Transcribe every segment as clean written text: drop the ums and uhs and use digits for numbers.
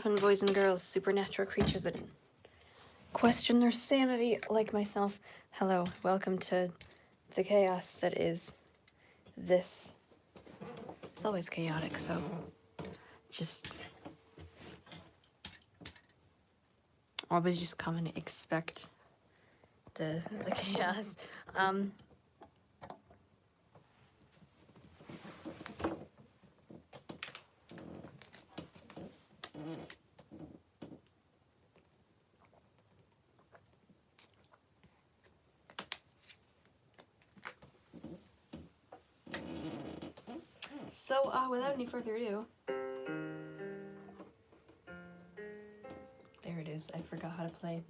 And boys and girls, supernatural creatures that question their sanity, like myself. Hello, welcome to the chaos that is this. It's always chaotic, so just always just come and expect the chaos. So, without any further ado, there it is. I forgot how to play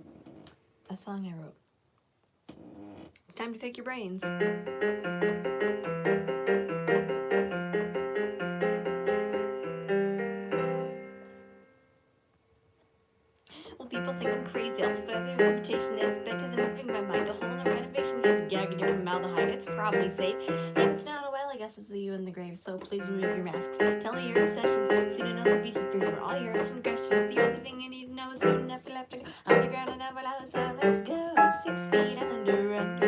a song I wrote. It's time to pick your brains. Well, people think I'm crazy. I'll put a reputation that's because I'm moving my mind. A whole new renovation, just gagging your formaldehyde. It's probably safe. If it's not a while, I guess I'll see you in the grave. So please remove your masks. Tell me your obsessions. Soon enough, will be set free for all your transgressions. The only thing you need to know is soon enough, you'll have to go on the ground and never allow. So let's go. 6 feet underground.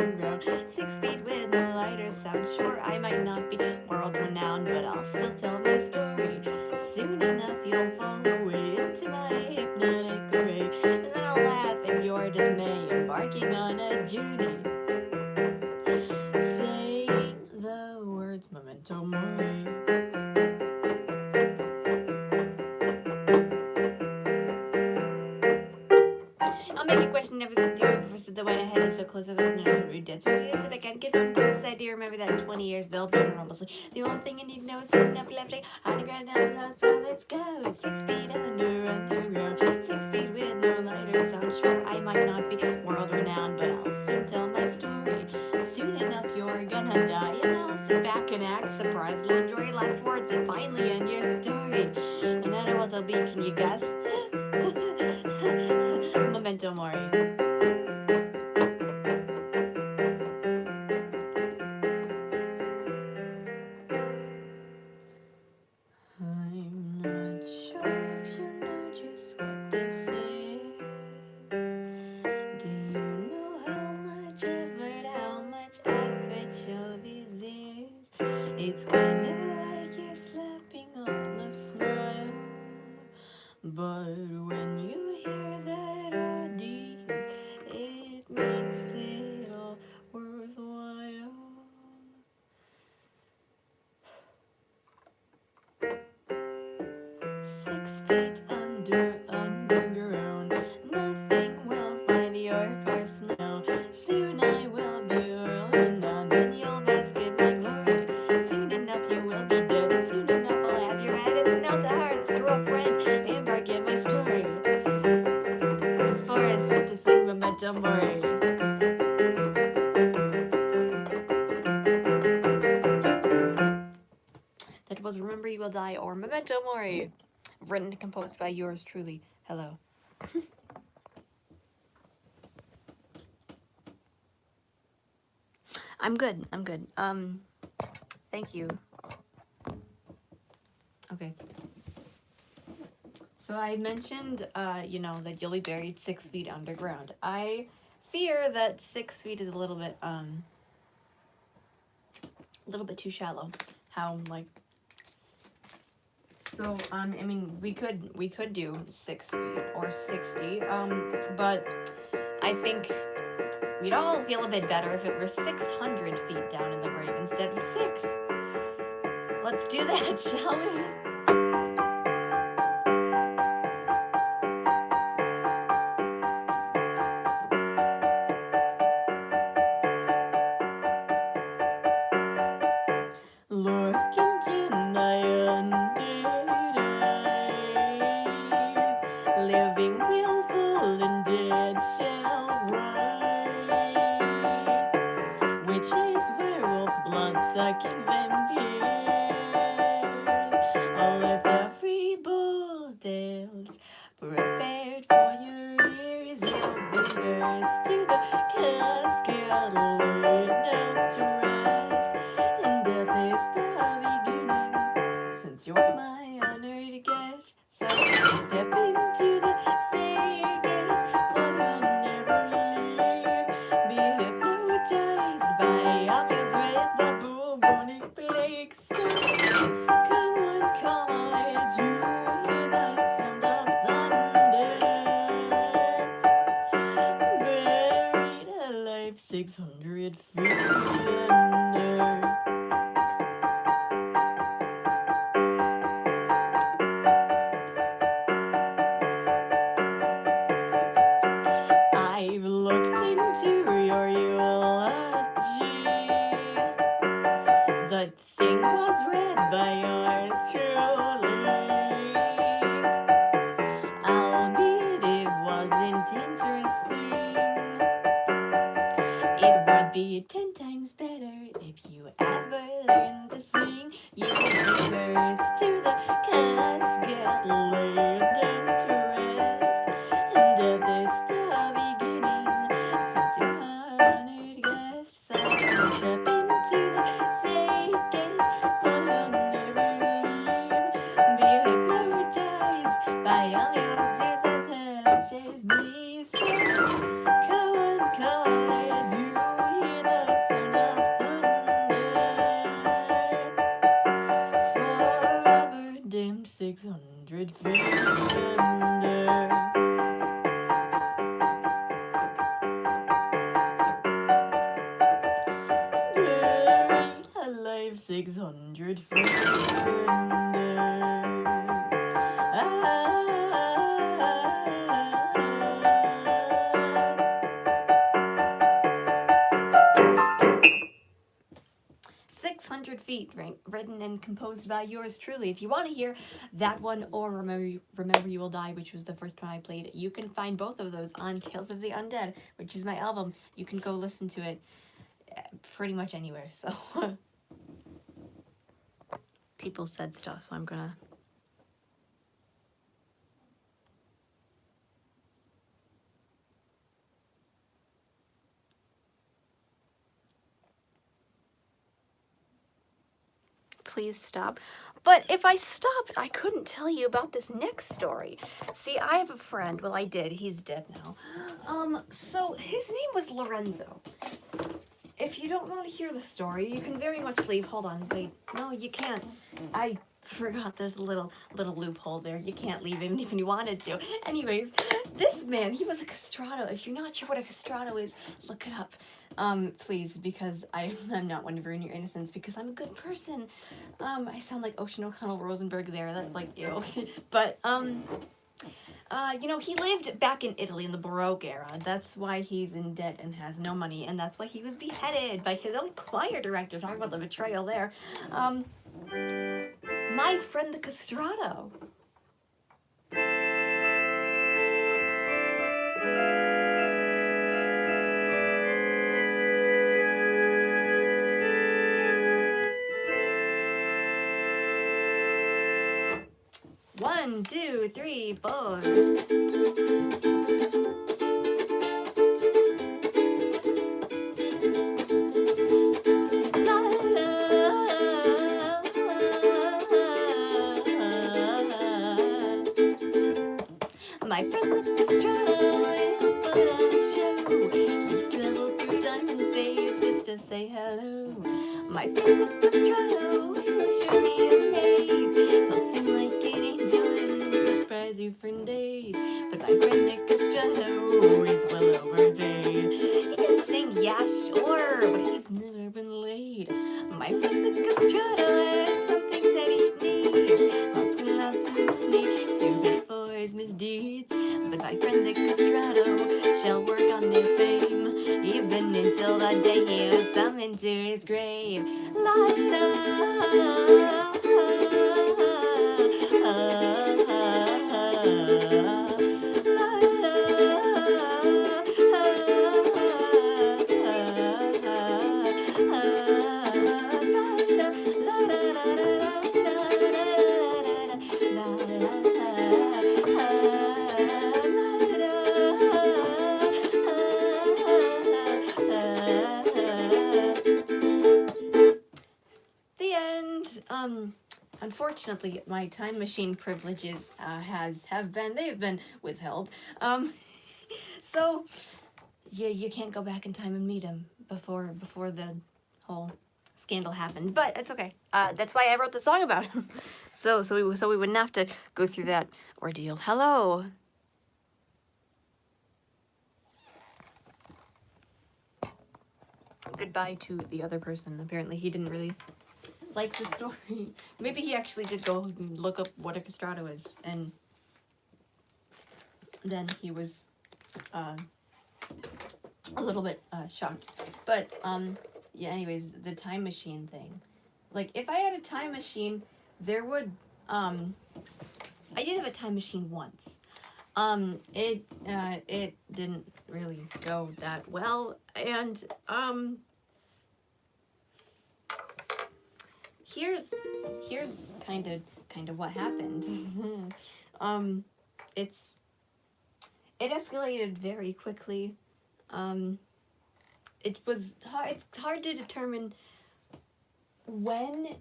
6 feet with no light or sound. Sure, I might not be world renowned, but I'll still tell my story. Soon enough, you'll fall away into my hypnotic grave, and then I'll laugh at your dismay, embarking on a journey, saying the words memento mori. I'll make a question everything versus the way I had is so close, I was not really dead. So it is if I can get from this idea, remember that in 20 years they'll be enormously. The only thing you need to know is enough left on the ground down below. So let's go. 6 feet underground. 6 feet with no light or sound. Sure, I might not be world renowned, but I'll soon tell my story. Soon enough, you're gonna die, and I'll sit back and act surprised. You'll enjoy your last words and finally end your story. And I know what they'll be. Can you guess? Memento mori. I'm not sure if you know just what this is. Do you know how much effort showbiz is? It's kind of like you're slapping on a smile. But when you hear that audience, it makes it all worthwhile. 6 feet underground, nothing will find your corpse now. Soon I will be renowned, and you'll bask in my glory. Soon enough you will be dead, and soon enough I'll have your head. It's not the heart's girlfriend, embark in my story. The forest to sing memento mori. That was Remember You Will Die or Memento Mori, written and composed by yours truly. Hello. I'm good. Thank you. Okay. So I mentioned, that you'll be buried 6 feet underground. I fear that 6 feet is a little bit too shallow. So, I mean, we could do 6 feet or 60, but I think we'd all feel a bit better if it were 600 feet down in the grave instead of 6. Let's do that, shall we? Look into my undead eyes, living willful and dead shall rise. Witches, werewolves, blood-sucking vampires, all of the free bull tales prepared for your ears. Your fingers to the cascade, laid down to rest, and death is the beginning, since you're my honored guest. So step in 600 feet under. I've looked into your eulogy. The thing was read by yours truly, albeit it wasn't interesting. It would be 10 times better if you ever learned to sing. You would first to the casket laid down to rest, and this the beginning, since your honored guest. So step into the sacred thundering, be hypnotized by all your senses, chase me. So come on, as you hear the sound of thunder, forever damned 600 feet under. Buried alive 600 feet under. Ah. 600 feet, written and composed by yours truly. If you want to hear that one or Remember You Will Die, which was the first one I played, you can find both of those on Tales of the Undead, which is my album. You can go listen to it pretty much anywhere. So people said stuff, so I'm gonna... Please stop. But if I stopped, I couldn't tell you about this next story. See, I have a friend. Well, I did. He's dead now. So his name was Lorenzo. If you don't want to hear the story, you can very much leave. Hold on, wait. No, you can't. I forgot there's a little loophole there. You can't leave even if you wanted to. Anyways, this man, he was a castrato. If you're not sure what a castrato is, look it up. Please, because I'm not one to ruin your innocence, because I'm a good person. I sound like Ocean O'Connell Rosenberg there, that, like, you. But, you know, he lived back in Italy in the Baroque era. That's why he's in debt and has no money, and that's why he was beheaded by his own choir director. Talk about the betrayal there. My friend the castrato. One, two, three, four. My friend the castrato will put on a show. He's traveled through time and space just to say hello. My friend the castrato will surely amaze. He'll sing like an angel and surprise you for days. But my friend the castrato is well overpaid. He can sing, yeah, sure, but he's never been laid. My friend the castrato has something that he needs. Lots and lots of money to pay for his misdeeds. But my friend the castrato shall work on his fame, even until the day he was summoned to his grave. La da, unfortunately, my time machine privileges have been withheld. So yeah, you can't go back in time and meet him before the whole scandal happened. But it's okay. That's why I wrote the song about him. So we wouldn't have to go through that ordeal. Hello. goodbye to the other person. Apparently he didn't really like the story. Maybe he actually did go and look up what a castrato is, and then he was a little bit shocked. But yeah, anyways, the time machine thing. Like, if I had a time machine, there would I did have a time machine once. It didn't really go that well, and here's kind of what happened. It escalated very quickly. It's hard to determine when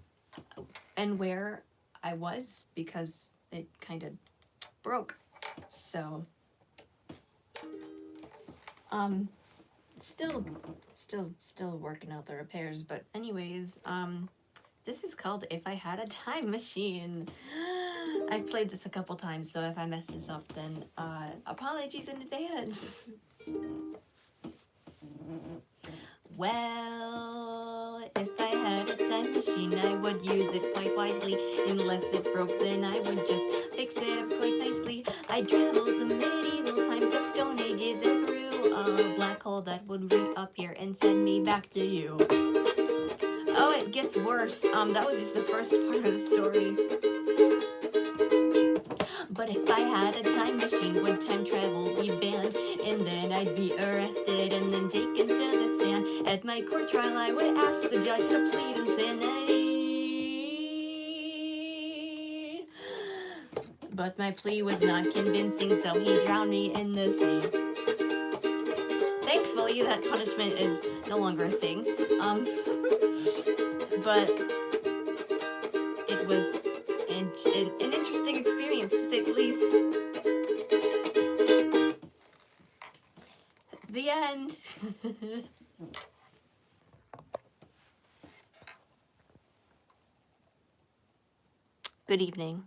and where I was, because it kind of broke. So still working out the repairs. But anyways, this is called If I Had a Time Machine. I've played this a couple times, so if I messed this up, then apologies in advance. Well, if I had a time machine, I would use it quite wisely. Unless it broke, then I would just fix it up quite nicely. I'd travel to medieval times, the Stone Ages, and through a black hole that would reappear and send me back to you. Oh, it gets worse. That was just the first part of the story. But if I had a time machine, would time travel be banned? And then I'd be arrested and then taken to the stand. At my court trial, I would ask the judge to plead insanity. But my plea was not convincing, so he drowned me in the sea. Thankfully, that punishment is no longer a thing. But it was an interesting experience, to say the least. The end. Good evening.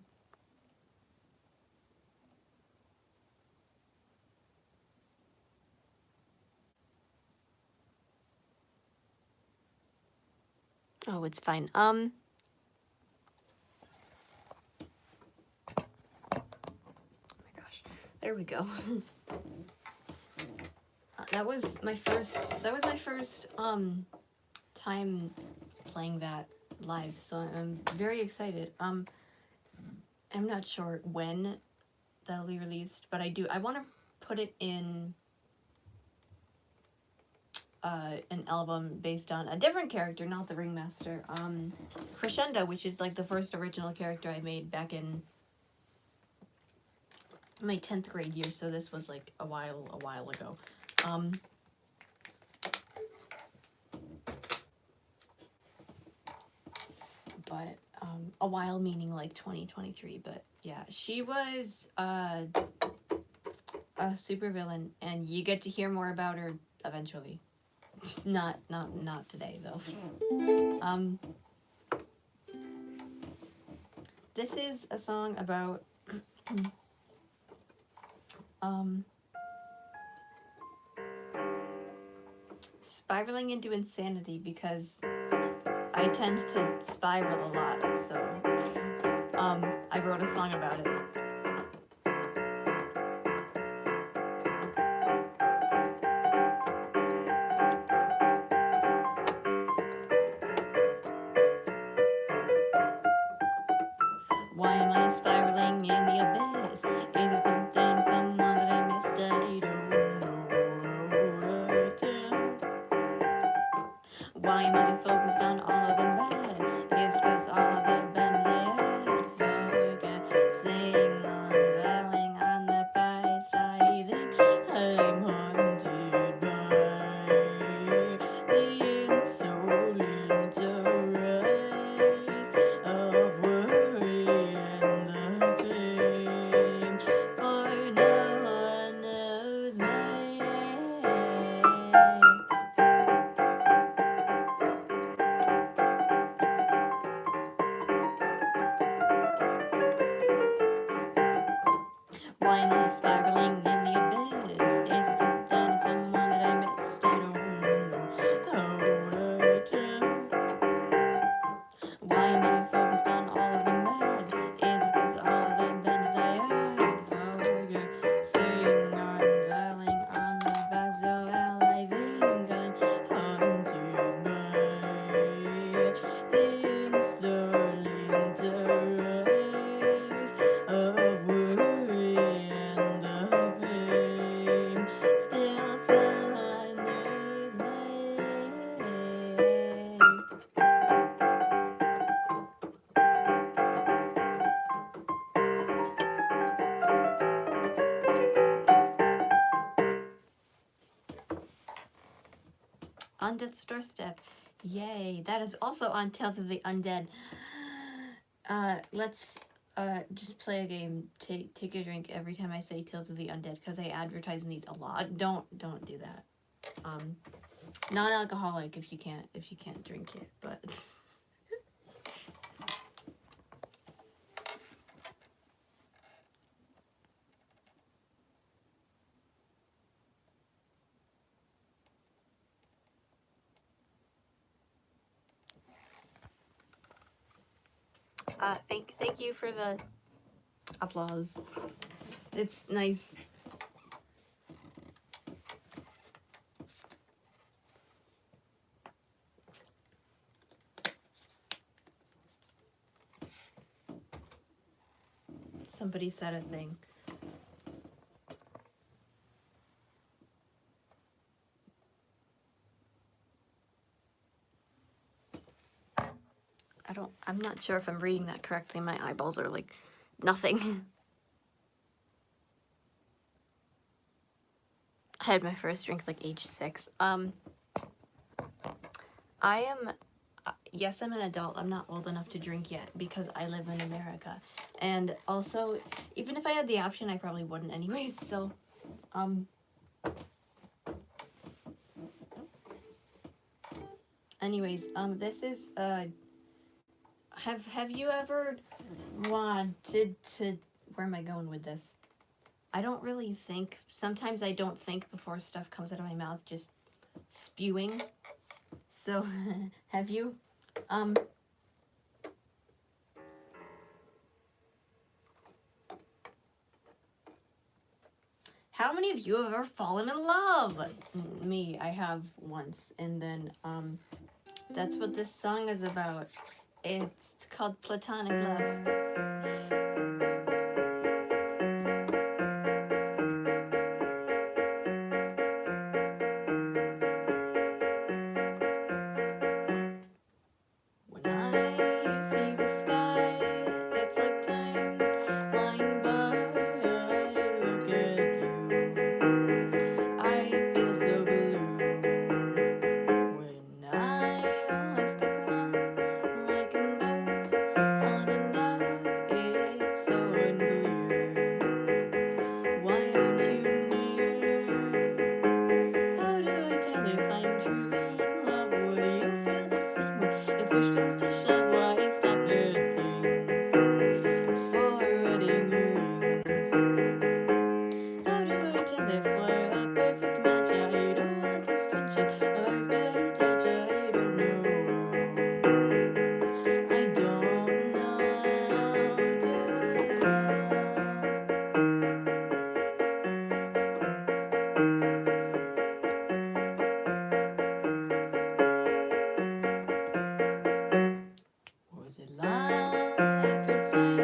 Oh, it's fine. Oh my gosh. There we go. That was my first time playing that live, so I'm very excited. I'm not sure when that'll be released, but I want to put it in an album based on a different character, not the Ringmaster. Crescendo, which is like the first original character I made back in my 10th grade year, so this was like a while ago. But a while meaning like 2023. But yeah, she was a supervillain, and you get to hear more about her eventually. Not today though. This is a song about spiraling into insanity, because I tend to spiral a lot, so I wrote a song about it. Why am I spiraling in the abyss? Is it something, someone that I missed? I don't know what to tell. Why am I focused on all of them bad? It's cause all of them been bad. Focusing on dwelling on the past, I think I'm haunted by the insolent rise of worry and the pain, for no one knows my name. Why am I spiraling in the abyss? Is it something, someone that I missed? I don't know. Oh, On Death's Doorstep. Yay. That is also on Tales of the Undead. Let's just play a game. Take a drink every time I say Tales of the Undead, because I advertise these a lot. Don't do that. Non-alcoholic if you can't drink it, but thank you for the applause. It's nice. Somebody said a thing. I'm not sure if I'm reading that correctly. My eyeballs are like nothing. I had my first drink like age 6. Yes, I'm an adult. I'm not old enough to drink yet because I live in America. And also, even if I had the option, I probably wouldn't anyways. So, anyways, this is, have you ever wanted to, where am I going with this? I don't really think, sometimes I don't think before stuff comes out of my mouth, just spewing. So, have you, how many of you have ever fallen in love? Me, I have once, and then, that's what this song is about. It's called Platonic Love. When I see the sky, it's like time's flying by. Look at you, I feel so blue. When I watch the clock like a boat on a dock, it's so unclear. Why aren't you near? How do I tell if I'm truly in love? Would you feel the same way? If push comes to shove, why stop good things for wedding rings? How do I tell if we're a perfect match? I don't want this friendship, or steady touch. I don't know. I don't know how to tell. Was it love at first sight?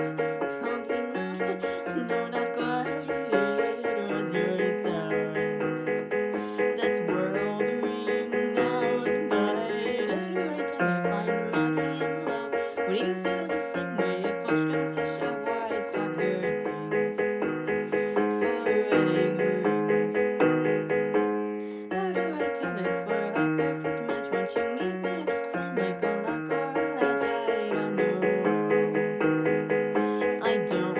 Probably not. No, not quite. It was your silent. That's world renowned. But I don't know I tell if I'm madly in love. Would you feel the same way if push comes to shove? Why stop good things for wedding rings? How do I tell if we're a perfect match? Won't you give me a sign like a lock or a latch? I don't know. I don't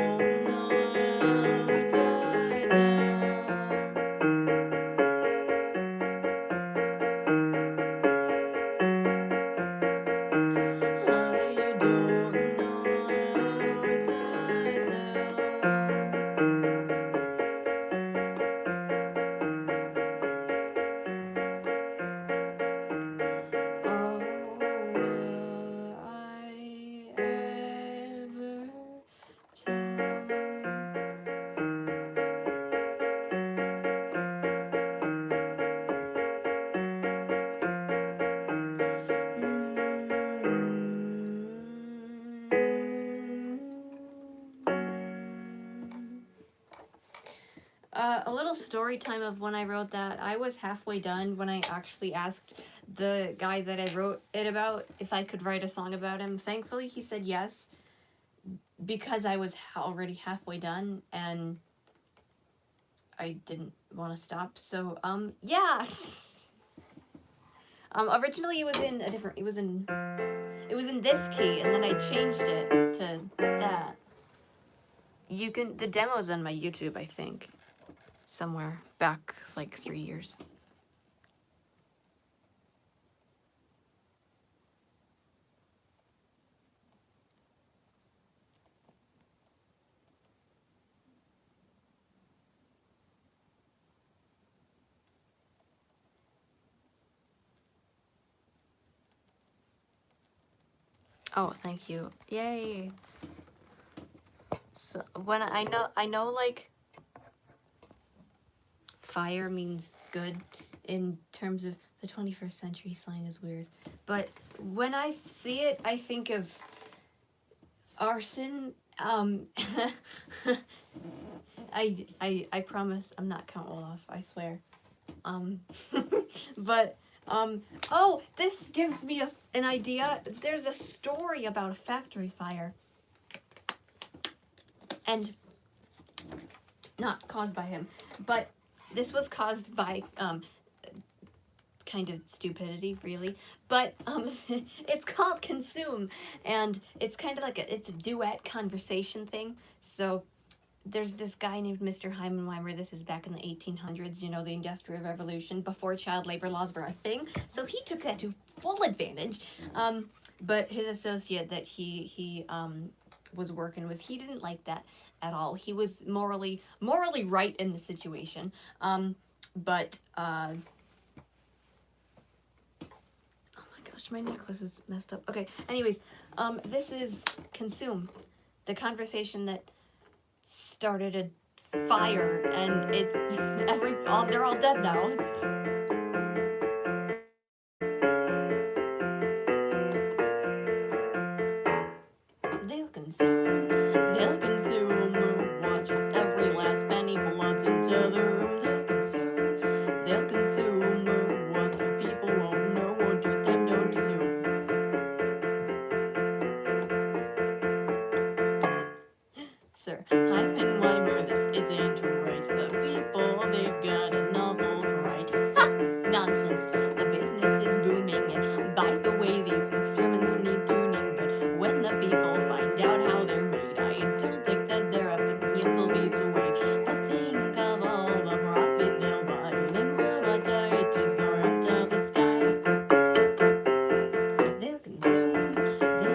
know how to tell. I don't know how to tell. Oh, will I ever tell? A little story time of when I wrote that. I was halfway done when I actually asked the guy that I wrote it about if I could write a song about him. Thankfully, he said yes because I was already halfway done and I didn't want to stop. So, yeah. Originally it was in a different, it was in this key, and then I changed it to that. You can, the demo's on my YouTube, I think, somewhere back like 3 years. Oh, thank you. Yay. So when I know like fire means good in terms of the 21st century slang is weird. But when I see it, I think of arson. I promise I'm not Count Olaf, I swear. But oh, this gives me an idea. There's a story about a factory fire, and not caused by him, but this was caused by kind of stupidity, really. But it's called Consume, and it's kind of like it's a duet conversation thing. So there's this guy named Mr. Heimenweimer. This is back in the 1800s, you know, the Industrial Revolution, before child labor laws were a thing. So he took that to full advantage. But his associate that he was working with, he didn't like that at all. He was morally right in the situation. But oh my gosh, my necklace is messed up. Okay, anyways, this is Consume, the conversation that started a fire, and it's they're all dead now. They'll consume, watches every last penny, floods into the room. They'll consume, what the people won't know, won't hurt them, don't assume. Sir Heimenweimer, this isn't right. The people, they've got a novel right. Ha! Nonsense. The business is booming, and by the way, these instruments need tuning. But when the people find out how they're made, I don't think that their opinions will be swayed. But think of all the profit they'll buy, then we'll watch our riches soar up to the sky. They'll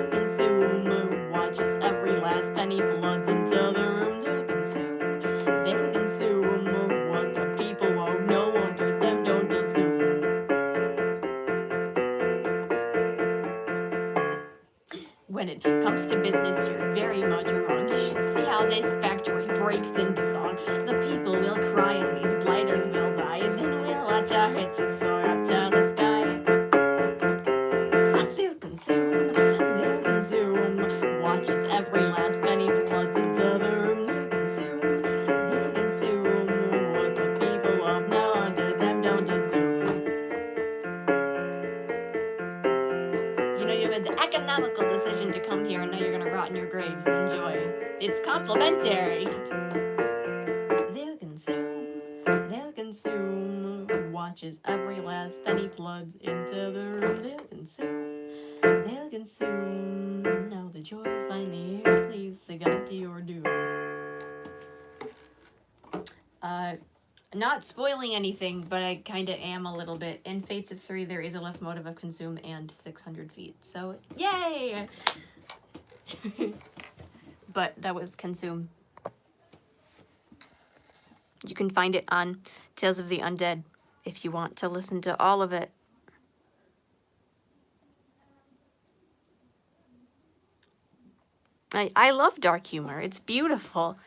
consume, watches every last penny, floods into the room. They'll consume, what the people won't know, won't hurt them, don't assume. When it comes to business, you're very much wrong. You should see how this factory breaks into song. The people will cry and these blighters will die, and then we'll watch our riches soar up to the sky. They'll consume, watches every last penny, floods into the room. They'll consume, what the people won't know, under them don't assume. You know, you made the economical decision to come here, and now you're gonna rot in your graves. Enjoy. It's complimentary. They'll consume, watches every last penny, floods into the room. They'll consume, now the joy finally here, please succumb to your doom. Not spoiling anything, but I kind of am a little bit. In Fates of 3, there is a left motive of Consume and 600 feet, so yay! But that was Consume. You can find it on Tales of the Undead if you want to listen to all of it. I love dark humor. It's beautiful.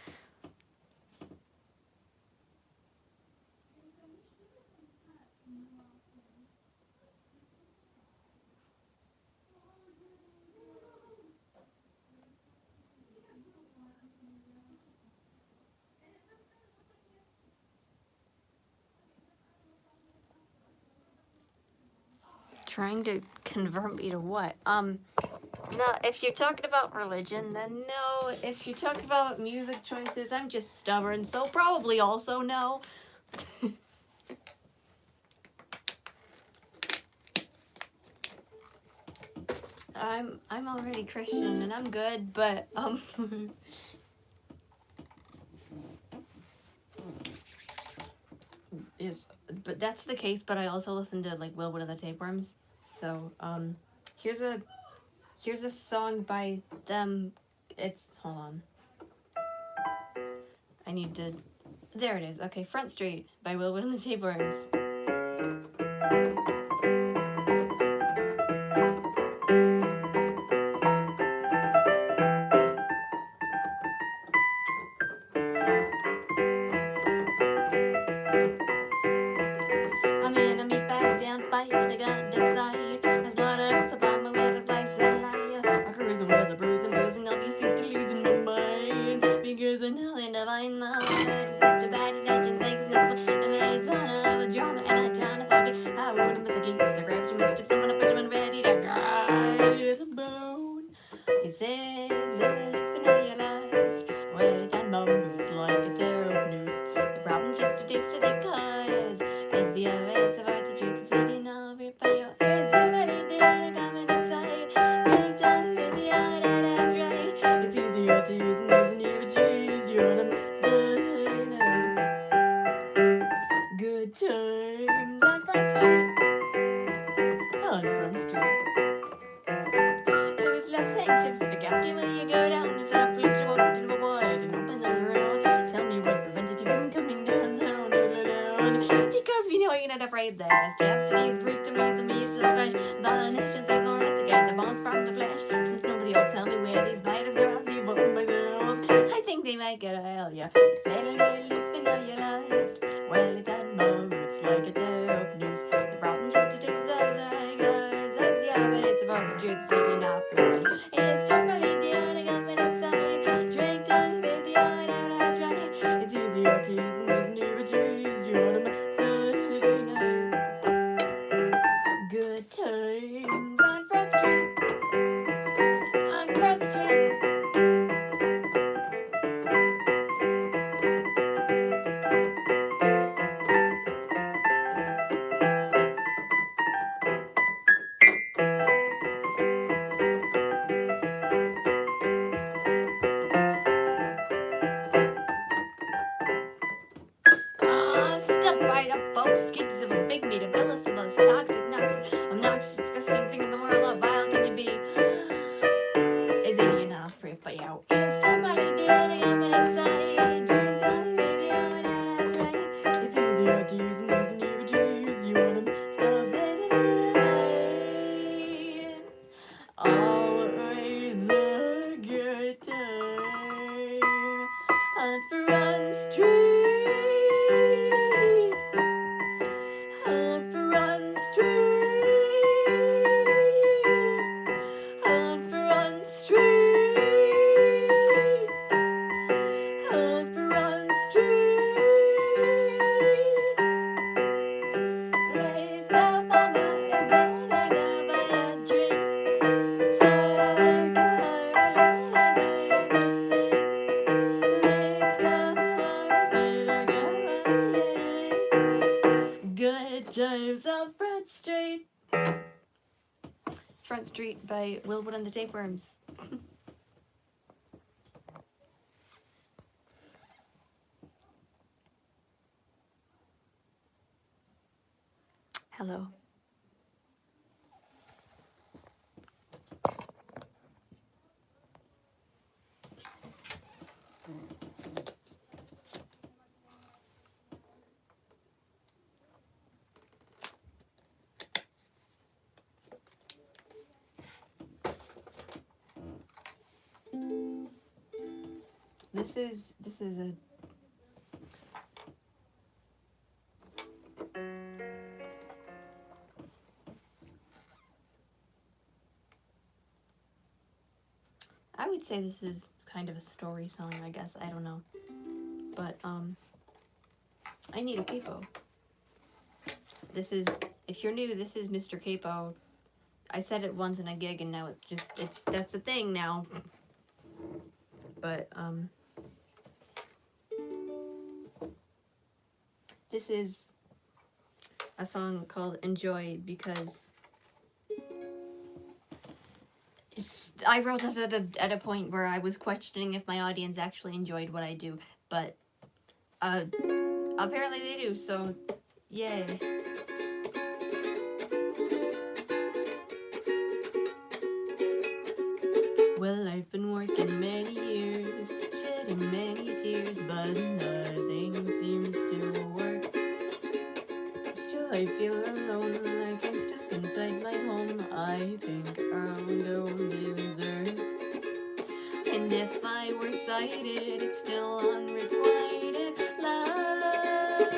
Trying to convert me to what? No, if you're talking about religion, then no. If you're talking about music choices, I'm just stubborn, so probably also no. I'm already Christian and I'm good, but is but that's the case. But I also listen to like Willwood and the Tapeworms. So here's a song by them. It's hold on. I need to. There it is. Okay, Front Street by Willwood and the Tapeworms. I'm in a meat bag down fight, I got decide. There's not a house upon my way, there's lice and lie. I'm cruising with a bruise and bruising, I'll be soon to losing my mind. Because I know and divine love, it's such a bad attention, thanks, that's what the main son of a drama, and I'm trying to forget. I wouldn't miss a key, to grab you, missed it, someone to push him and ready to cry the bone. He said, Lily's been realized. Well, it got moments like a terrible news. The problem just a taste of the cause. As the evidence of art, the truth is hidden all your fire. Is somebody there to come inside? Drink down, baby, out, that's right. It's easier to use than you would choose. You're on a good times on Front Street. On Front Street. Lose love sanctions, forget me when you go down. It's an affliction, walk into the void and open the road. Tell me what prevented you from coming down. Because we know you're not afraid there's chastity is Greek to me, the meat of the flesh. The nation they learn to get the bones from the flesh. Since nobody will tell me where these lighters go, I'll see one myself. I think they might get a hell, yeah. Saturday, it's been realized. Well, it got more, it's like a terrible news. The problem just to taste of the guys. Yeah, but it's about the truth, so you're not free. It's totally down, I got me inside. Drink down, baby, that's right. It's easier to use than you choose. You're on a Saturday night. Good times on Front Street. On Front Street. Stuck right up folks, kids of a big meat, a billis with those toxic nuts. Obnoxious, disgusting thing in the world, how vile can you be? Is it enough for you? It's somebody dead, I got it inside. Drink down, baby, oh, that's right. It's easier to use than you would choose. You want them stops in the night. Always a good time on Front Street. On Front Street. On Front Street. On Front Street. Let's go, mama, it's better go by a drink. Saturday, go sing. Let's go, mama, it's better go by a drink. Good times on Front Street. Front Street by Willwood and the Tapeworms. Hello. This is a I would say this is kind of a story song, I guess. I don't know. But I need a capo. This is, if you're new, this is Mr. Capo. I said it once in a gig and now that's a thing now. But this is a song called Enjoy because I wrote this at a point where I was questioning if my audience actually enjoyed what I do, but apparently they do, so yay. Well, I've been working many years, shedding many tears, but nothing seems to work. Still I feel alone, like I'm stuck inside my home. I think I'll go berserk. And if I were sighted, it's still unrequited love.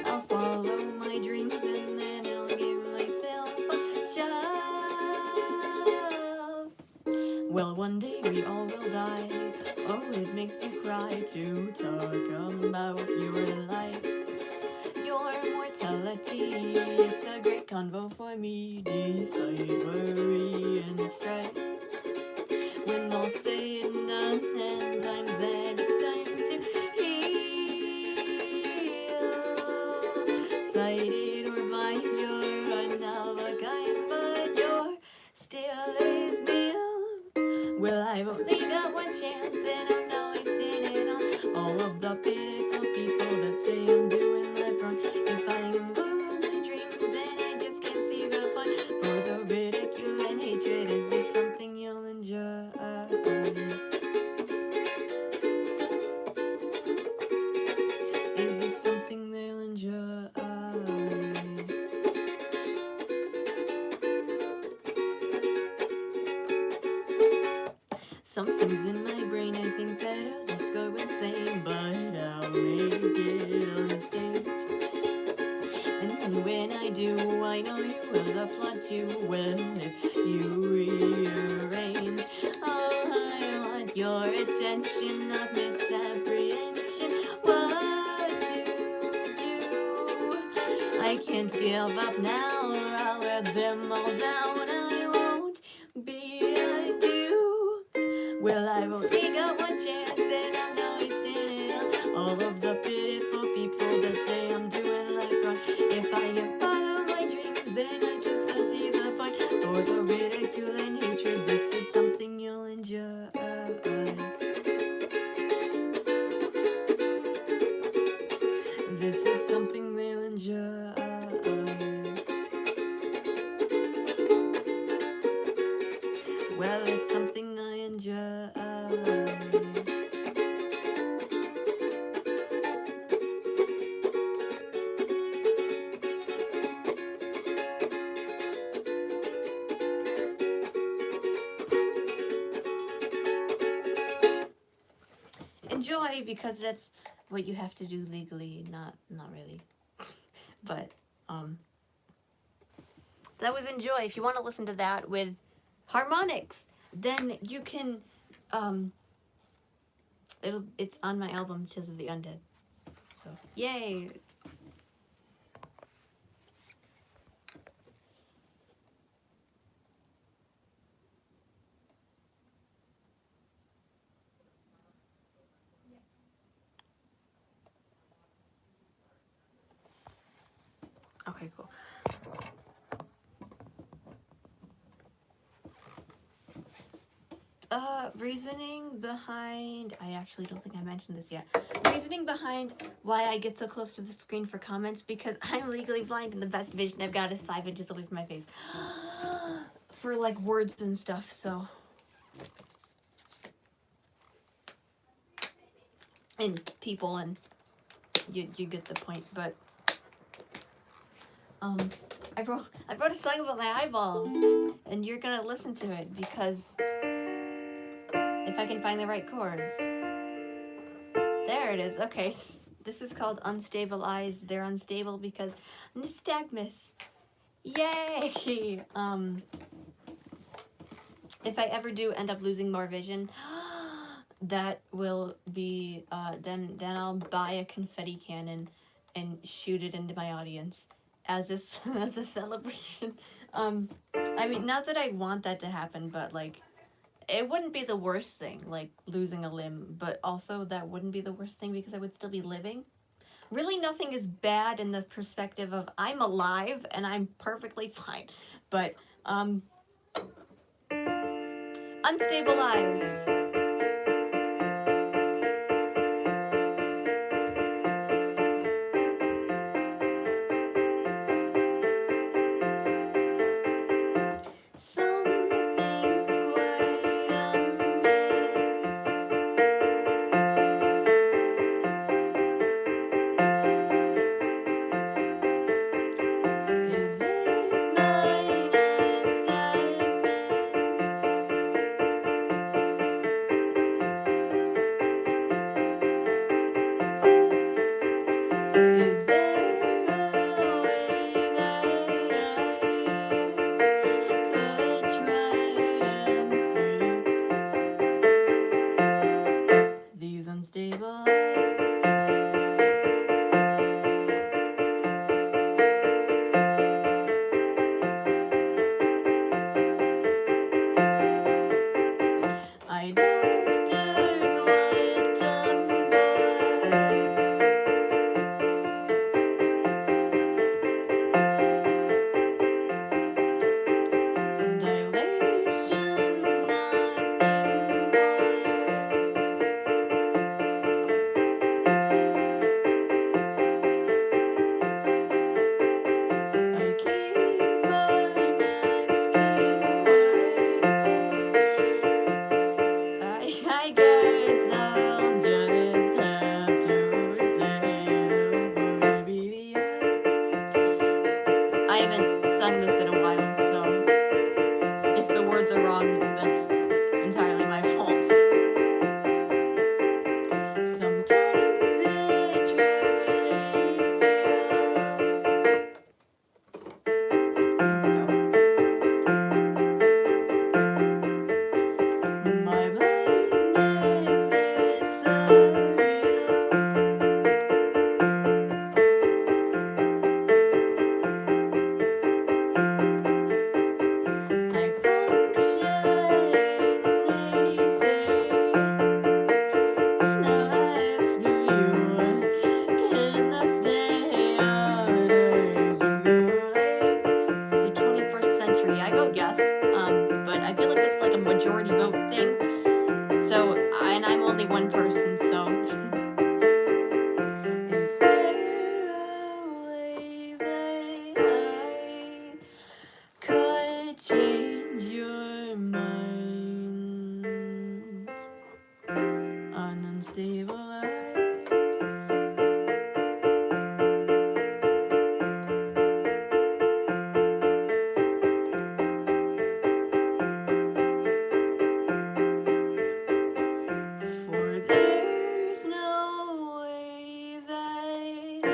I'll follow my dreams and then I'll give myself a shove. Well, one day we all will die. Oh, it makes you cry to talk about your life, your mortality. It's a great convo for me, despite worry and strife. When all said and done, and I'm said, it's time to heal. Sighted or blind, I'm now a kind, but you're still is meal. Well, I've only got one chance, and I'm now wasting it on all of the pitiful people that say I'm doing life wrong. If I can follow my dreams, then I just can't see the fun. For the ridicule and hatred, is this something you'll enjoy? Is this something they'll enjoy? Something's in my brain, I think that I'll just go insane, but I'll make it on stage. And when I do, I know you will applaud too. Well, if you rearrange, oh, I want your attention, not misapprehension. What to do? I can't give up now, or I'll let them all down. I won't be a do. Well, I've only got one chance, and I'm not wasting it on all of the pitiful people that say I'm doing life wrong. If I can follow my dreams, then I just don't see the point. For the ridicule and hatred, this is something you'll enjoy. This is something they'll enjoy. Well, it's something I enjoy. Enjoy, because that's what you have to do legally. Not really, but that was enjoy. If you want to listen to that with harmonics, then you can it's on my album Chis of the Undead, so yay. Okay, cool. Reasoning behind, I actually don't think I mentioned this yet. Reasoning behind why I get so close to the screen for comments, because I'm legally blind and the best vision I've got is 5 inches away from my face. For like words and stuff, so. And people, and you get the point, but I wrote a song about my eyeballs, and you're gonna listen to it, because if I can find the right chords. There it is. Okay. This is called Unstable Eyes. They're unstable because nystagmus. Yay! If I ever do end up losing more vision, that will be then I'll buy a confetti cannon and shoot it into my audience as a celebration. I mean, not that I want that to happen, but like, it wouldn't be the worst thing, like losing a limb, but also that wouldn't be the worst thing because I would still be living. Really, nothing is bad in the perspective of I'm alive and I'm perfectly fine. But Unstabilize. Something's quite amiss. Is it my nystagmus? Is there a way that I could try and fix these unstable eyes? I doctors want dilation's nothing more. I keep on asking why. I guess I'll just have to settle for maybe I haven't sung this in a while, so if the words are wrong, that's entirely my fault. Sometimes it truly feels. My blindness is surreal. I function, they say. Now ask you, can I stay or just go away? It's the 21st century. I vote yes, but I feel like it's like a majority vote thing. So, and I'm only one person, so. Is there a way that I could change your minds on unstable eyes? For there's no way that I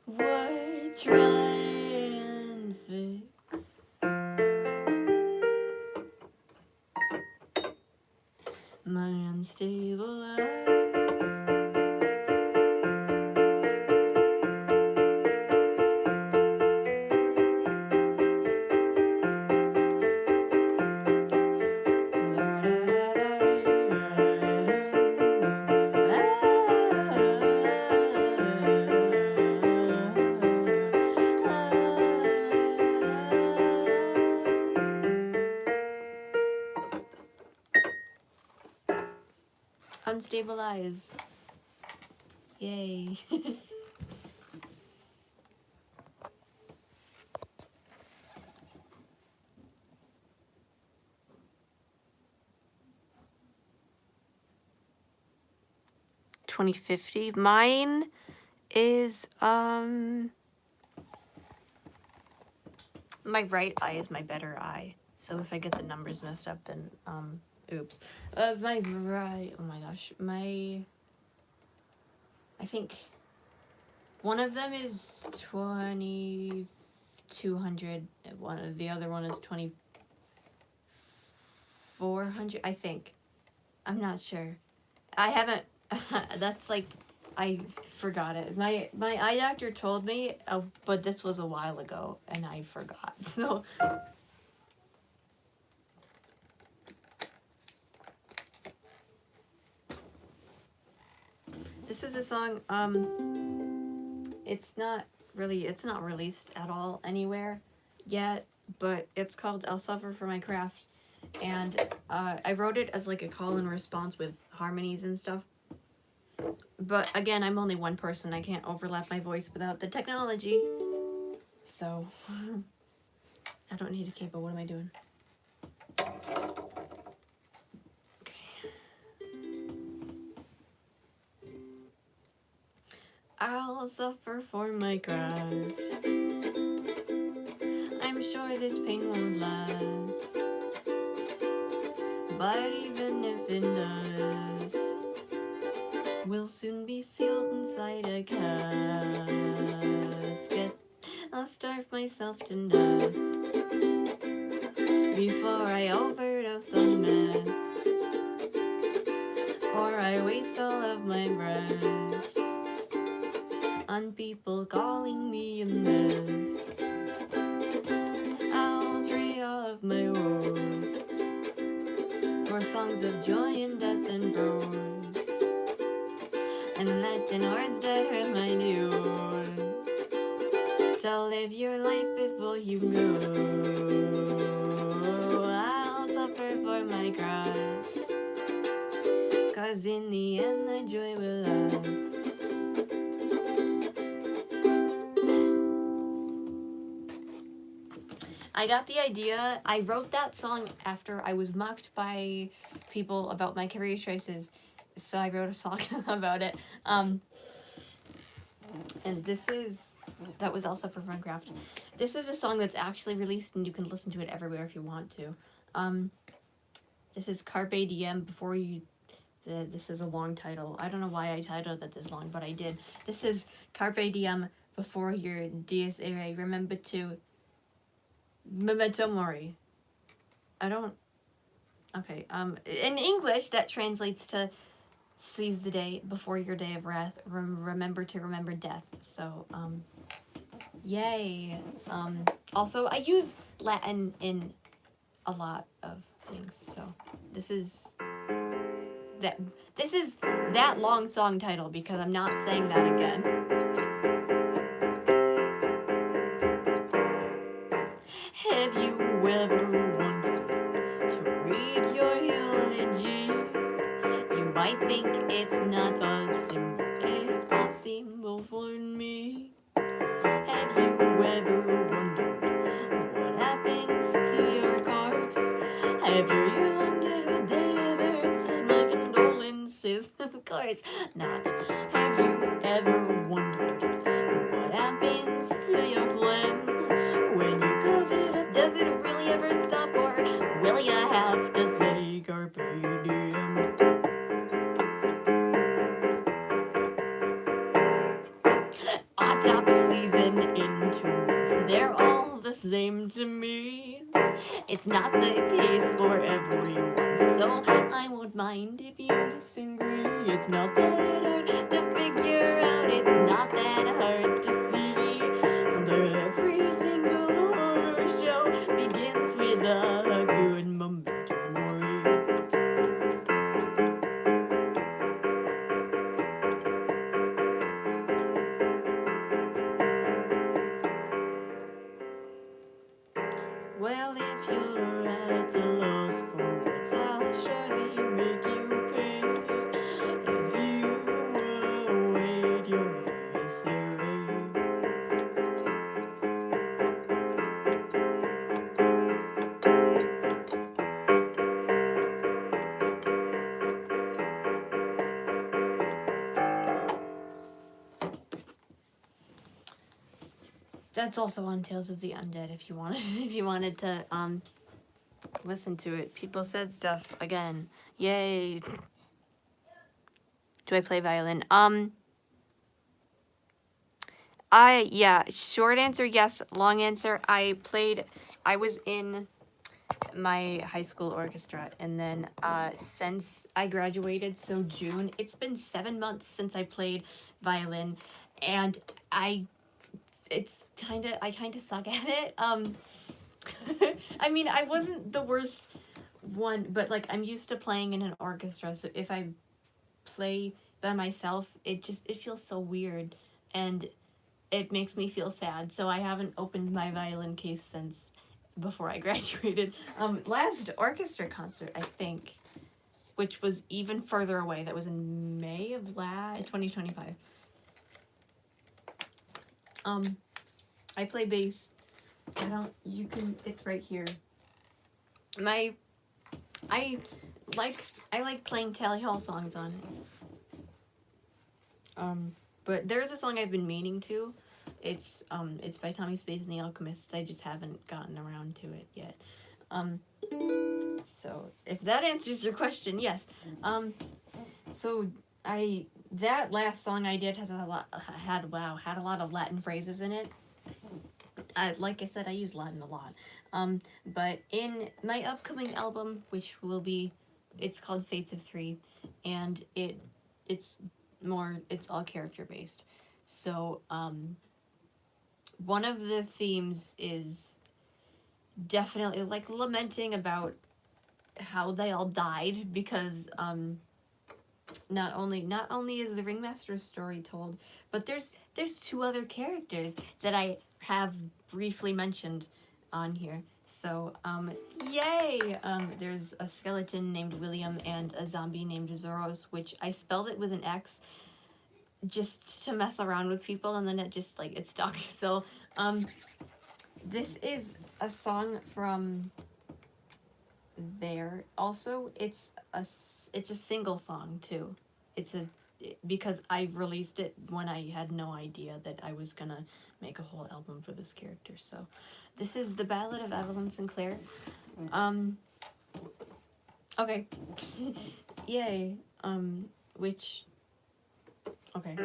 would try and fix my unstable eyes. Unstable eyes. Yay. 2050. Mine is my right eye is my better eye. So if I get the numbers messed up, then oops. My right. Oh my gosh. I think one of them is 2200. The other one is 2400. I think. I'm not sure. I haven't. That's like. I forgot it. My eye doctor told me, but this was a while ago, and I forgot. So. This is a song. It's not released at all anywhere yet, but it's called "I'll Suffer for My Craft," and I wrote it as like a call and response with harmonies and stuff. But again, I'm only one person. I can't overlap my voice without the technology. So, I don't need a cable. What am I doing? Okay. I'll suffer for my crush. I'm sure this pain won't last. But even if it does, we'll soon be sealed inside a casket. I'll starve myself to death before I overdose on meth, or I waste all of my breath on people calling me a mess. I'll trade all of my woes for songs of joy and death and prose, and Latin words that remind you to live your life before you go. I'll suffer for my crush, 'cause in the end the joy will last. I got the idea. I wrote that song after I was mocked by people about my career choices, so I wrote a song about it. And that was also for Minecraft. This is a song that's actually released, and you can listen to it everywhere if you want to. This is Carpe Diem before you. This is a long title. I don't know why I titled it this long, but I did. This is Carpe Diem before your dies irae. Remember to memento mori. Okay, in English, that translates to seize the day before your day of wrath. Remember to remember death. So, yay. Also, I use Latin in a lot of things, so this is that long song title because I'm not saying that again. Have you ever wanted to read your eulogy? You might think it's not possible. It's possible for me. Have you ever wondered what happens to your corpse? Have you longed at a day of accept my condolences? Of course not. Have you ever wondered what happens to your phlegm? When you cough it up, does it really ever stop, or will you have to say carpe diem? Autopsies and intuits, they're all the same to me. It's not the case for everyone, so I won't mind if you disagree. It's not that hard to figure out, it's not that hard to see that every single horror show begins with a good memento mori. Well, if you're at a loss for words, I'll surely make you pay as you await your misery. That's also on Tales of the Undead if you wanted to listen to it. People said stuff again. Yay. Do I play violin? Short answer yes, long answer I was in my high school orchestra, and then since I graduated, so June, it's been 7 months since I played violin, and I kind of suck at it. I mean, I wasn't the worst one, but like I'm used to playing in an orchestra, so if I play by myself, it feels so weird, and it makes me feel sad. So I haven't opened my violin case since before I graduated. Last orchestra concert, I think, which was even further away. That was in May of 2025. I play bass. It's right here. I like playing Tally Hall songs on it. But there's a song I've been meaning to. It's by Tommy Spades and the Alchemists. I just haven't gotten around to it yet. So if that answers your question, yes. So that last song I did had a lot of Latin phrases in it. Like I said, I use Latin a lot. But in my upcoming album, it's called Fates of Three, and it's all character based. So one of the themes is definitely like lamenting about how they all died, because not only is the Ringmaster's story told, but there's two other characters that I have briefly mentioned on here. So yay! There's a skeleton named William and a zombie named Zoros, which I spelled it with an X just to mess around with people, and then it just it stuck. So this is a song from there. Also, it's a single song too. Because I released it when I had no idea that I was gonna make a whole album for this character. So this is The Ballad of Evelyn Sinclair. Okay. Yay. Okay.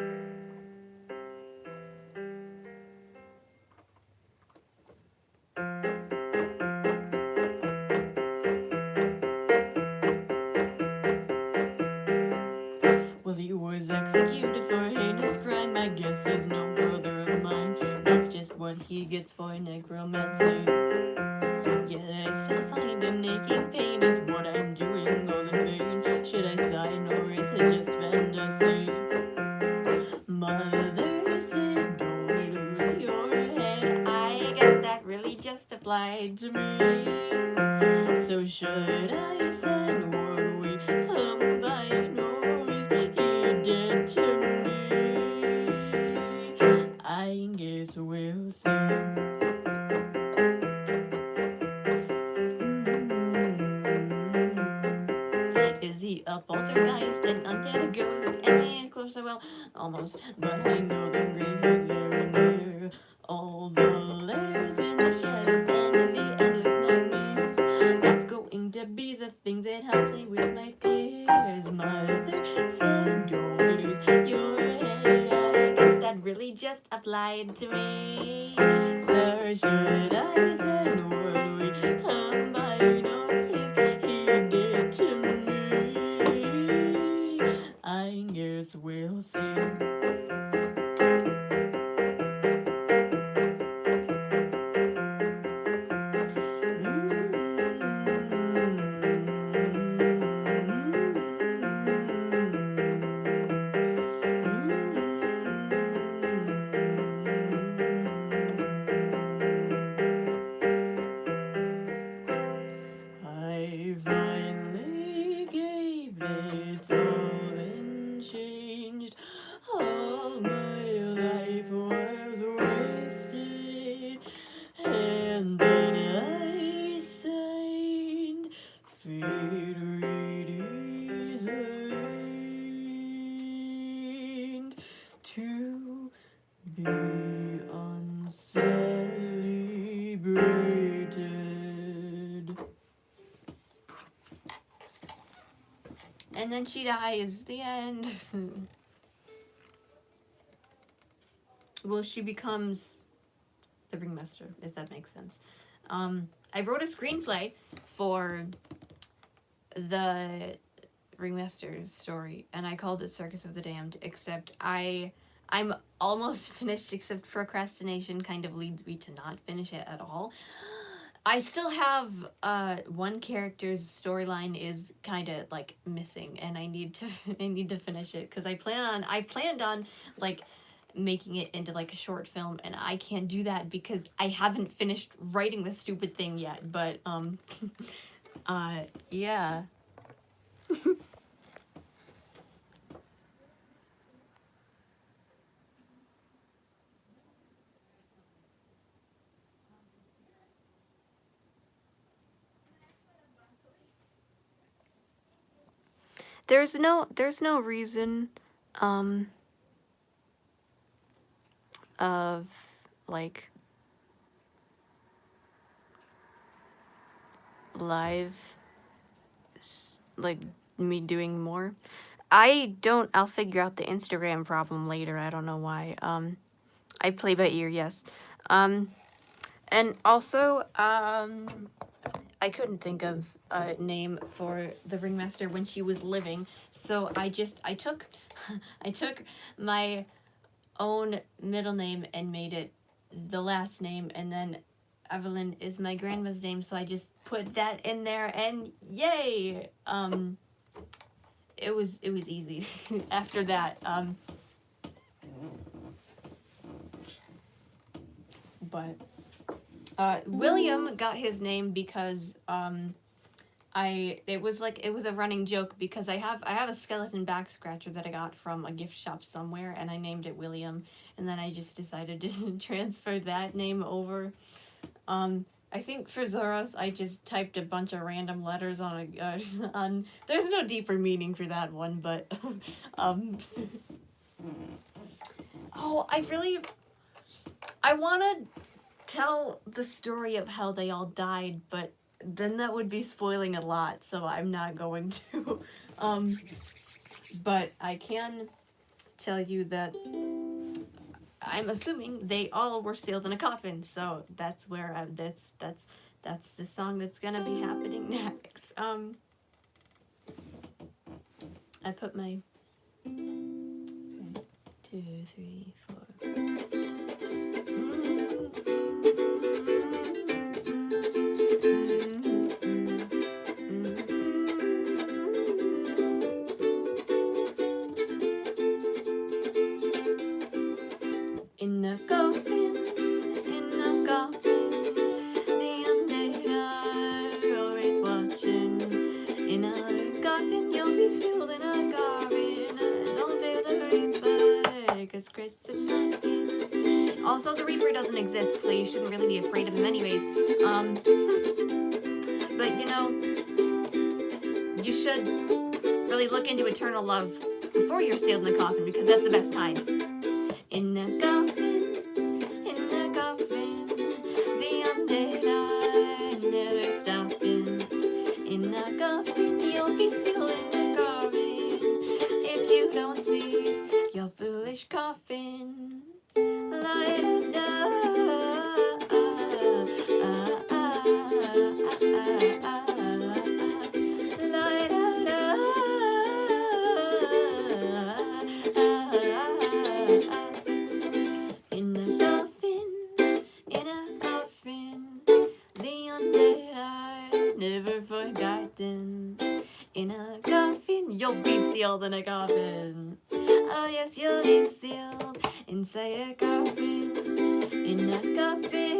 Well, he was executed for a heinous crime. I guess he's no brother of mine. That's just what he gets for necromancy. Yeah, I still find an aching pain. Is what I'm doing all in vain? Should I sign, or is it just fantasy? Mother said, don't lose your head. I guess that really just applied to me. So should I send, or we combine, or is he dead to me? I guess we'll see. Is he a poltergeist, an undead ghost? Am I closer? Well, almost. But I know the graveyard's very near. All the letters in the shadows and in the endless nightmares. That's going to be the thing that helps me with my fears. Mother said, don't lose your head. I guess that really just applied to me. So should I say, would we combine, or is he dead to me? I guess we'll see. I finally gave it all and changed. All my life was wasted, and then I signed fate redesigned to be uncelebrated. And then she dies. The end. Well, she becomes the Ringmaster, if that makes sense. I wrote a screenplay for the Ringmaster's story, and I called it Circus of the Damned, except I'm almost finished, except procrastination kind of leads me to not finish it at all. I still have one character's storyline is kind of missing, and I need to finish it, because I planned on making it into like a short film, and I can't do that because I haven't finished writing the stupid thing yet. But yeah. There's no reason of like live like me doing more. I'll figure out the Instagram problem later. I don't know why. I play by ear, yes. And also, I couldn't think of a name for the ringmaster when she was living, so I took I took my own middle name and made it the last name, and then Evelyn is my grandma's name, so I just put that in there, and yay! It was easy after that. But William got his name because it was a running joke because I have a skeleton back scratcher that I got from a gift shop somewhere, and I named it William, and then I just decided to transfer that name over. I think for Zoros, I just typed a bunch of random letters on a on. There's no deeper meaning for that one, but oh, I want to tell the story of how they all died, but then that would be spoiling a lot, so I'm not going to. But I can tell you that I'm assuming they all were sealed in a coffin, so that's where that's the song that's gonna be happening next. I put my 2, 3, 4. In the coffin, the undead are always watching. In a coffin, you'll be sealed in a coffin. Don't fear the Reaper, 'cause Christ's a Also, the Reaper doesn't exist, so you shouldn't really be afraid of him anyways. But you know, you should really look into eternal love before you're sealed in the coffin, because that's the best kind. In the coffin, the undead are never stopping. In the coffin, you'll be sealed in the coffin. If you don't seize your foolish coffin, never forgotten. In a coffin, you'll be sealed in a coffin. Oh yes, you'll be sealed inside a coffin. In a coffin,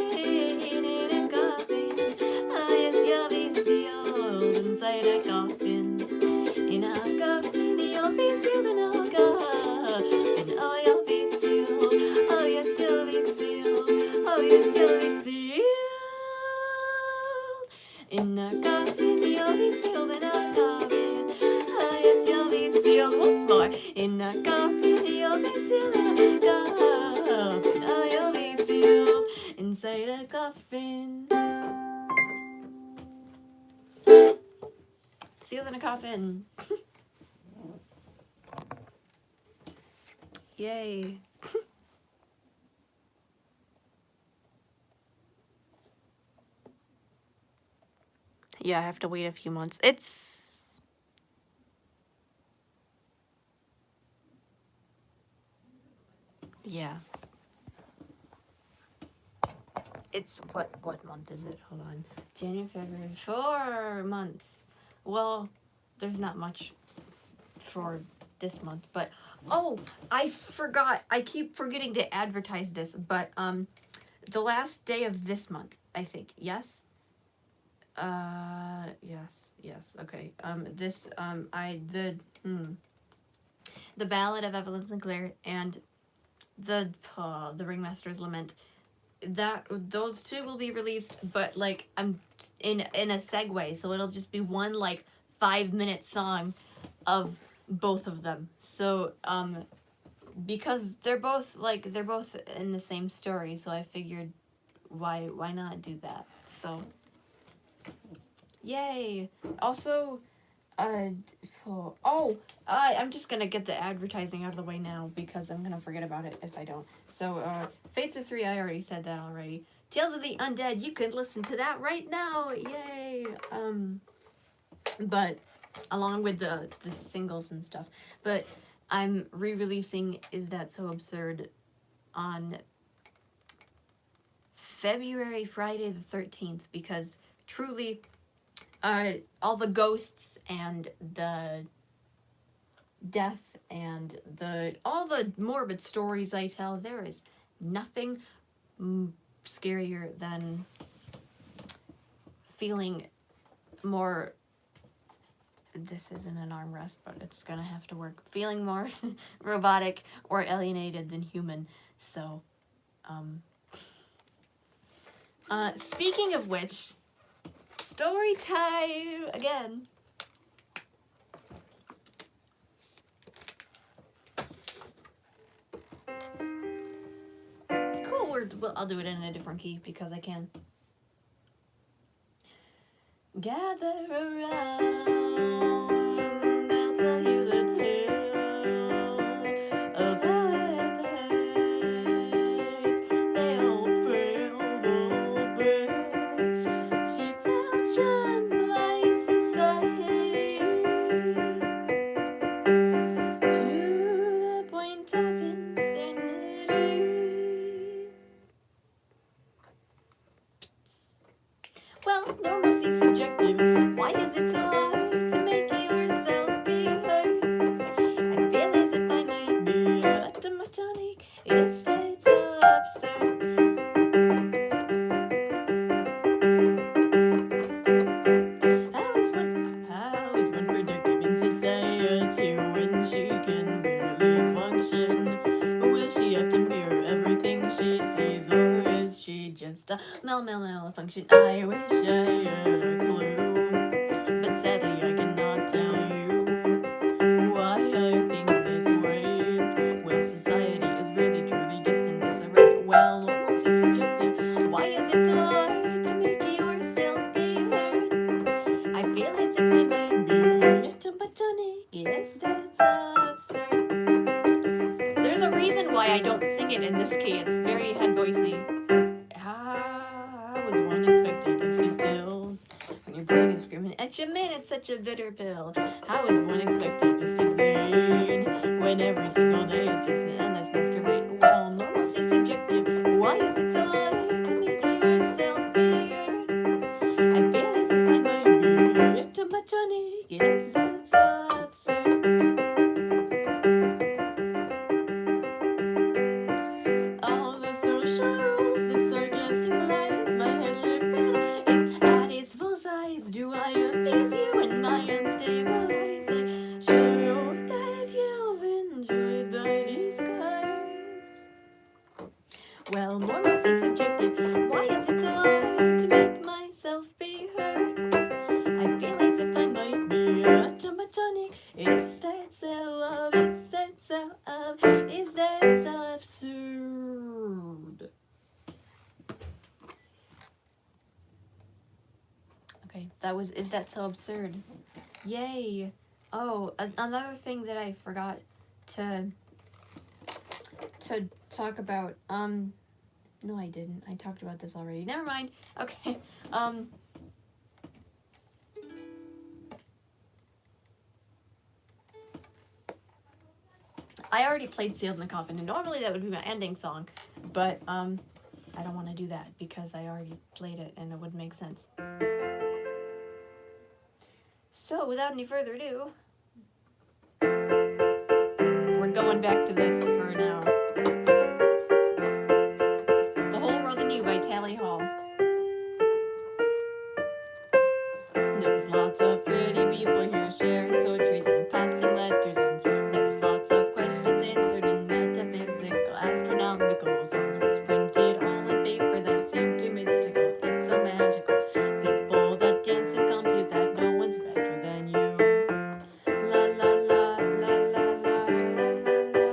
in a coffin. Oh yes, you'll be sealed inside a coffin. In a coffin, you'll be sealed in a coffin. Oh, you'll be sealed. Oh yes, you'll be sealed. Oh yes, you'll be sealed. In a coffin, you'll be sealed in a coffin. Oh yes, you'll be sealed once more. In a coffin, you'll be sealed in a coffin. Oh, you'll be sealed inside a coffin. Sealed in a coffin. Yay. Yeah, I have to wait a few months. Yeah. It's, what month is it? Hold on. January, February, 4 months. Well, there's not much for this month, but Oh, I forgot. I keep forgetting to advertise this, but the last day of this month, I think. Yes. Yes. Okay. The Ballad of Evelyn Sinclair and the Ringmaster's Lament. That those two will be released, but like I'm in a segue, so it'll just be one like 5-minute song of both of them. So because they're both in the same story, so I figured why not do that? So yay! Also, uh, I'm just gonna get the advertising out of the way now because I'm gonna forget about it if I don't. So Fates of 3, I already said that already. Tales of the Undead, you can listen to that right now. Yay! But along with the singles and stuff. But I'm re-releasing Is That So Absurd on Friday the 13th, because truly all the ghosts and the death and all the morbid stories I tell, there is nothing scarier than feeling more. This isn't an armrest, but it's gonna have to work. Feeling more robotic or alienated than human. So, speaking of which, story time again. Cool. I'll do it in a different key because I can. Gather around, I'll tell you the tale of heavens. They all failed, She felt shunned by society to the point of insanity. Well, normalcy's subjective. Why is it so hard to make yourself be heard? I feel as if I might be automatonic. It's that so absurd. How is one productive in society when she can barely function? Will she have to mirror everything she sees, or is she just a malfunction? I wish I had a clue, but sadly I cannot tell you why are things this way. Well, society is really truly just in disarray. Well, normalcy subjective. Why is it so hard to make yourself be heard? I feel as if I might be automatonic. Yes, that's absurd. There's a reason why I don't sing it in this key. It's very head voicey. How was one expected to see still? When your brain is screaming at you, man, it's such a bitter pill. How is one expected to stay sane when every single day is just an endless masquerade? Well, normalcy subjective. Why is it so hard to make yourself be heard? I feel as if I might be automatonic. Yes, that's absurd. All the social rules, the sarcastic lies, my head libretto, it's at its full size. Do I appease you in my unstable eyes? I sure hope that you've enjoyed my disguise. Well, normalcy subjective. Why is it so hard to make myself be heard? I feel as if I might be automatonic. Is that so absurd? Okay, that was Is That So Absurd? Yay! Oh, another thing that I forgot to talk about. No, I didn't. I talked about this already. Never mind. Okay. I already played Sealed in the Coffin, and normally that would be my ending song, but I don't want to do that because I already played it and it wouldn't make sense. So, without any further ado, we're going back to this for now. The Whole World in You by Tally Hall. There's lots of pretty people here sharing stories and passing letters, and there's lots of questions answered in metaphysical, astronomical songs. What's printed all in paper that seem too mystical? It's so magical. People that dance and compute that no one's better than you. La la la la la la la la la.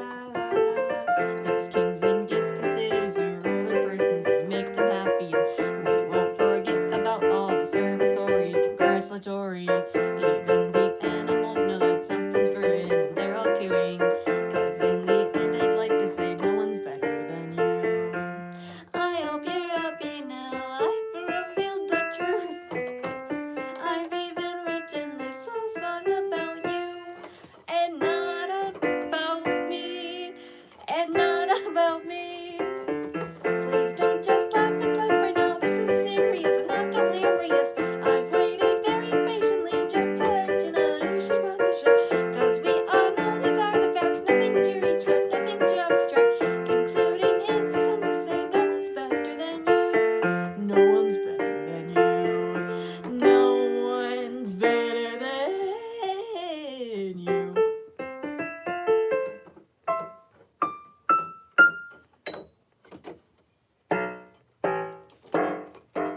There's kings in distant cities who rule in persons and make them happy. And we won't forget about all the serviceory, congratulatory. Even the animals know that something's brewing and they're all queuing. 'Cause in the end I'd like to say no one's better than you. I hope you're happy now, I've revealed the truth. I've even written this whole song about you. And not about me. And not about me. Please don't just laugh and clap right now. This is serious, I'm not delirious. I've waited very patiently just to let you know you should run the show. 'Cause we all know these are the facts. Nothing to retract, nothing to abstract. Concluding in the summer, say no one's better than you. No one's better than you. No one's better than you.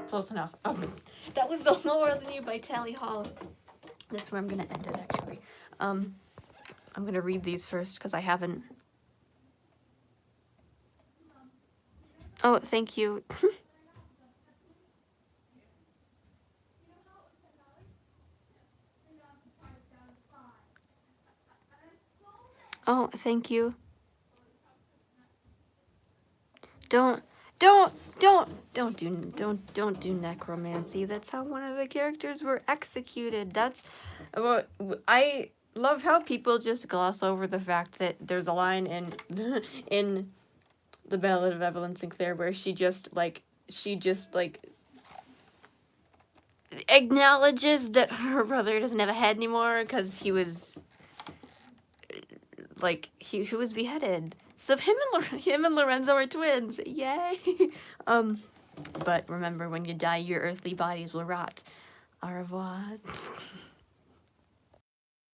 Close enough. Oh, that was The Whole World in You by Tally Hall. That's where I'm gonna end it, actually. I'm gonna read these first because I haven't. Oh, thank you. Oh, thank you. Don't do necromancy. That's how one of the characters were executed. That's what I love, how people just gloss over the fact that there's a line in in the Ballad of Evelyn Sinclair where she just acknowledges that her brother doesn't have a head anymore because he was he was beheaded. So him and Lorenzo are twins. Yay. But remember, when you die, your earthly bodies will rot. Au revoir.